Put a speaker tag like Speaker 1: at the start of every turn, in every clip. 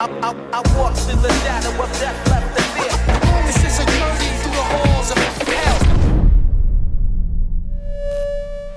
Speaker 1: I walk through the shadow of death left to fear. This is a journey through the halls of hell.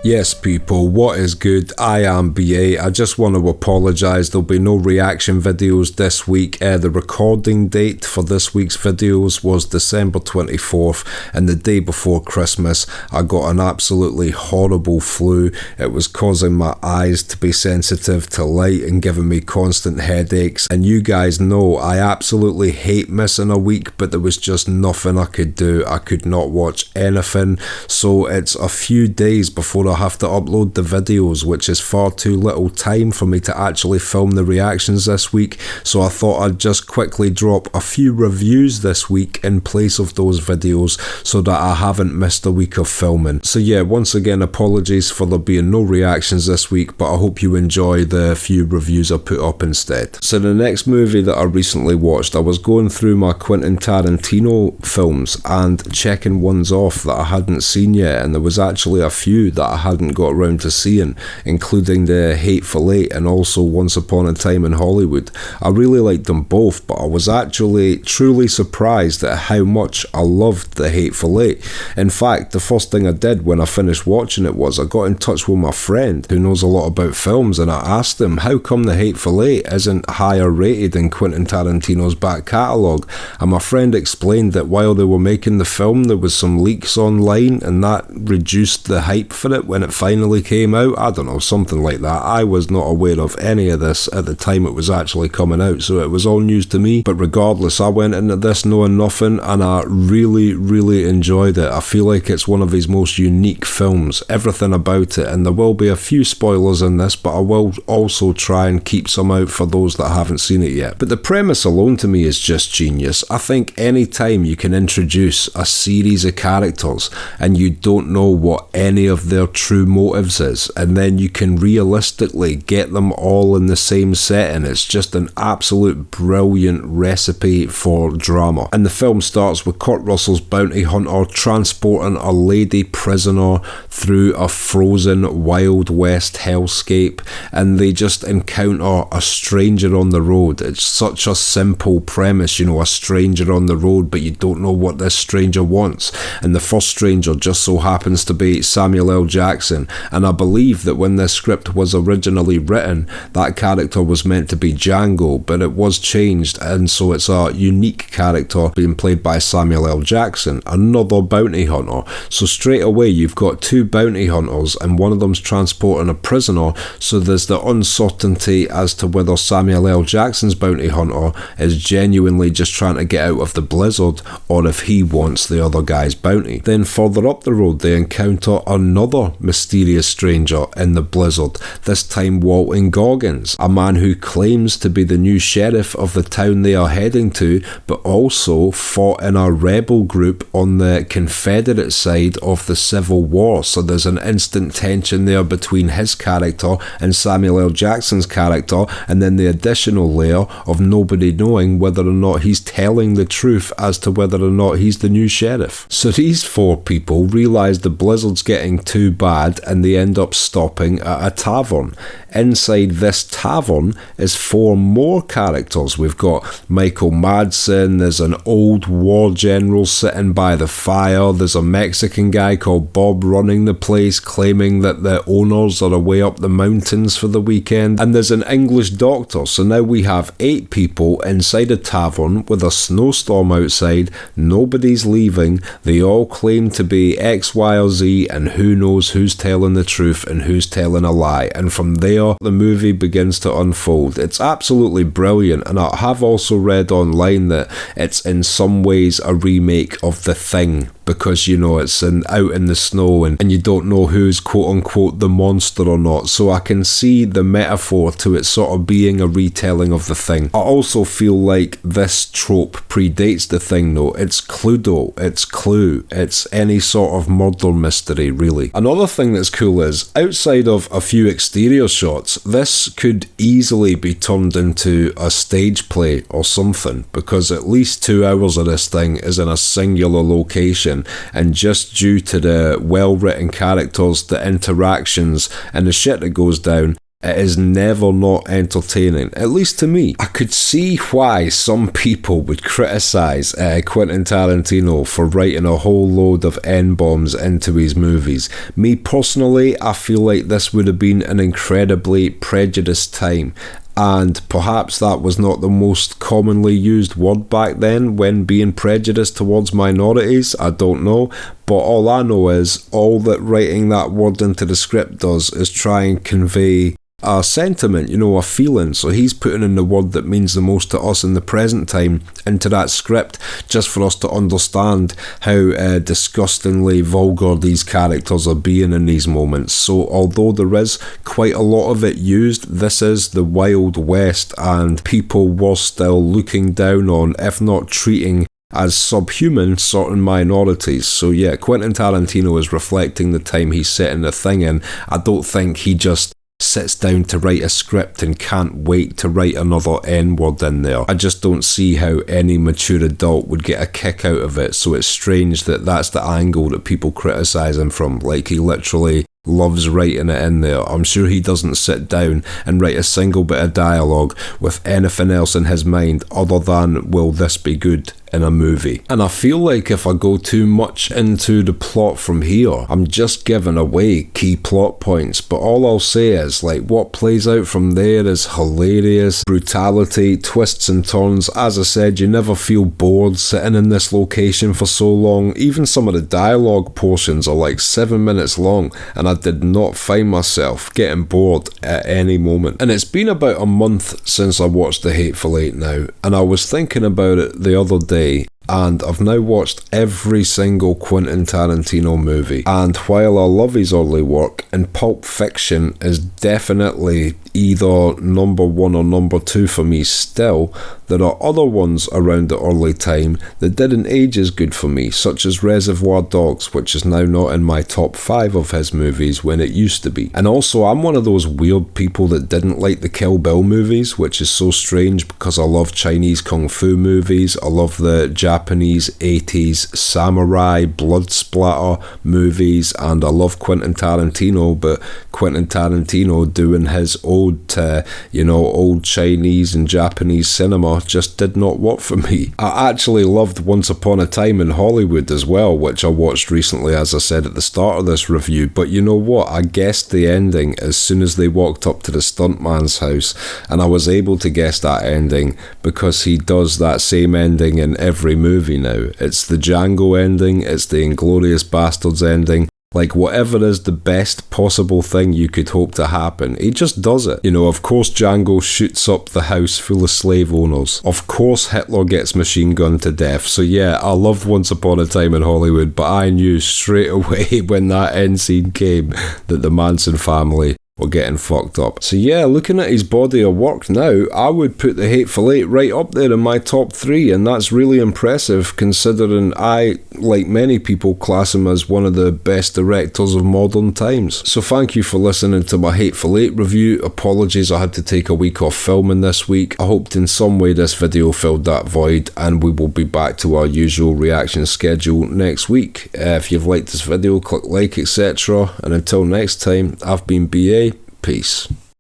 Speaker 2: Yes people, what is good? I am BA. I just want to apologise, there'll be no reaction videos this week. The recording date for this week's videos was December 24th, and the day before Christmas I got an absolutely horrible flu. It was causing my eyes to be sensitive to light and giving me constant headaches, and you guys know I absolutely hate missing a week, but there was just nothing I could do. I could not watch anything, so it's a few days before I have to upload the videos, which is far too little time for me to actually film the reactions this week, so I thought I'd just quickly drop a few reviews this week in place of those videos so that I haven't missed a week of filming. So yeah, once again apologies for there being no reactions this week, but I hope you enjoy the few reviews I put up instead. So the next movie that I recently watched, I was going through my Quentin Tarantino films and checking ones off that I hadn't seen yet, and there was actually a few that I hadn't got around to seeing, including the Hateful Eight and also Once Upon a Time in Hollywood. I really liked them both, but I was actually truly surprised at how much I loved the Hateful Eight. In fact, the first thing I did when I finished watching it was I got in touch with my friend who knows a lot about films, and I asked him how come the Hateful Eight isn't higher rated in Quentin Tarantino's back catalogue, and my friend explained that while they were making the film there was some leaks online and that reduced the hype for it when it finally came out. I don't know, something like that. I was not aware of any of this at the time it was actually coming out, so it was all news to me. But regardless, I went into this knowing nothing, and I really enjoyed it. I feel like it's one of his most unique films, everything about it, and there will be a few spoilers in this, but I will also try and keep some out for those that haven't seen it yet. But the premise alone to me is just genius. I think any time you can introduce a series of characters and you don't know what any of their true motives is, and then you can realistically get them all in the same setting, it's just an absolute brilliant recipe for drama. And the film starts with Kurt Russell's bounty hunter transporting a lady prisoner through a frozen Wild West hellscape, and they just encounter a stranger on the road. It's such a simple premise, you know, a stranger on the road, but you don't know what this stranger wants, and the first stranger just so happens to be Samuel L. Jackson. And I believe that when this script was originally written, that character was meant to be Django, but it was changed, and so it's a unique character being played by Samuel L. Jackson, another bounty hunter. So straight away you've got two bounty hunters, and one of them's transporting a prisoner, so there's the uncertainty as to whether Samuel L. Jackson's bounty hunter is genuinely just trying to get out of the blizzard, or if he wants the other guy's bounty. Then further up the road they encounter another mysterious stranger in the blizzard, this time Walton Goggins, a man who claims to be the new sheriff of the town they are heading to, but also fought in a rebel group on the Confederate side of the Civil War. So there's an instant tension there between his character and Samuel L. Jackson's character, and then the additional layer of nobody knowing whether or not he's telling the truth as to whether or not he's the new sheriff. So these four people realise the blizzard's getting too bad, and they end up stopping at a tavern. Inside this tavern is four more characters. We've got Michael Madsen, there's an old war general sitting by the fire, there's a Mexican guy called Bob running the place claiming that the owners are away up the mountains for the weekend, and there's an English doctor. So now we have 8 people inside a tavern with a snowstorm outside, nobody's leaving, they all claim to be X, Y or Z, and who knows who's telling the truth and who's telling a lie. And from there the movie begins to unfold. It's absolutely brilliant, and I have also read online that it's in some ways a remake of The Thing, because you know it's out in the snow and you don't know who's quote unquote the monster or not, so I can see the metaphor to it sort of being a retelling of The Thing. I also feel like this trope predates The Thing though. It's Cluedo, it's Clue, it's any sort of murder mystery really. Another thing that's cool is, outside of a few exterior shots, this could easily be turned into a stage play or something, because at least 2 hours of this thing is in a singular location, and just due to the well written characters, the interactions and the shit that goes down, it is never not entertaining, at least to me. I could see why some people would criticise Quentin Tarantino for writing a whole load of N-bombs into his movies. Me personally, I feel like this would have been an incredibly prejudiced time. And perhaps that was not the most commonly used word back then when being prejudiced towards minorities, I don't know. But all I know is, all that writing that word into the script does is try and convey a sentiment, a feeling. So he's putting in the word that means the most to us in the present time into that script, just for us to understand how disgustingly vulgar these characters are being in these moments. So although there is quite a lot of it used, this is the Wild West, and people were still looking down on, if not treating as subhuman, certain minorities. So yeah, Quentin Tarantino is reflecting the time he's setting the thing in. I don't think he just sits down to write a script and can't wait to write another N-word in there. I just don't see how any mature adult would get a kick out of it, so it's strange that that's the angle that people criticise him from. Like, he literally loves writing it in there. I'm sure he doesn't sit down and write a single bit of dialogue with anything else in his mind other than, will this be good in a movie? And I feel like if I go too much into the plot from here, I'm just giving away key plot points. But all I'll say is, like, what plays out from there is hilarious. Brutality, twists and turns. As I said, you never feel bored sitting in this location for so long. Even some of the dialogue portions are like 7 minutes long, and I did not find myself getting bored at any moment. And it's been about a month since I watched The Hateful Eight now, and I was thinking about it the other day, and I've now watched every single Quentin Tarantino movie. And while I love his early work, and Pulp Fiction is definitely either number 1 or number 2 for me still, there are other ones around the early time that didn't age as good for me, such as Reservoir Dogs, which is now not in my top 5 of his movies when it used to be. And also, I'm one of those weird people that didn't like the Kill Bill movies, which is so strange because I love Chinese kung fu movies, I love the Japanese 80s samurai blood splatter movies, and I love Quentin Tarantino, but Quentin Tarantino doing his ode to, old Chinese and Japanese cinema just did not work for me. I actually loved Once Upon a Time in Hollywood as well, which I watched recently, as I said at the start of this review, but you know what, I guessed the ending as soon as they walked up to the stuntman's house, and I was able to guess that ending because he does that same ending in every movie now. It's the Django ending, it's the Inglourious Bastards ending. Like, whatever is the best possible thing you could hope to happen, he just does it. Of course Django shoots up the house full of slave owners. Of course Hitler gets machine gunned to death. So yeah, I loved Once Upon a Time in Hollywood, but I knew straight away when that end scene came that the Manson family were getting fucked up. So yeah, looking at his body of work now, I would put The Hateful Eight right up there in my top 3, and that's really impressive considering I, like many people, class him as one of the best directors of modern times. So thank you for listening to my Hateful Eight review. Apologies I had to take a week off filming this week. I hoped in some way this video filled that void, and we will be back to our usual reaction schedule next week. If you've liked this video, click like, etc. And until next time, I've been BA. Peace.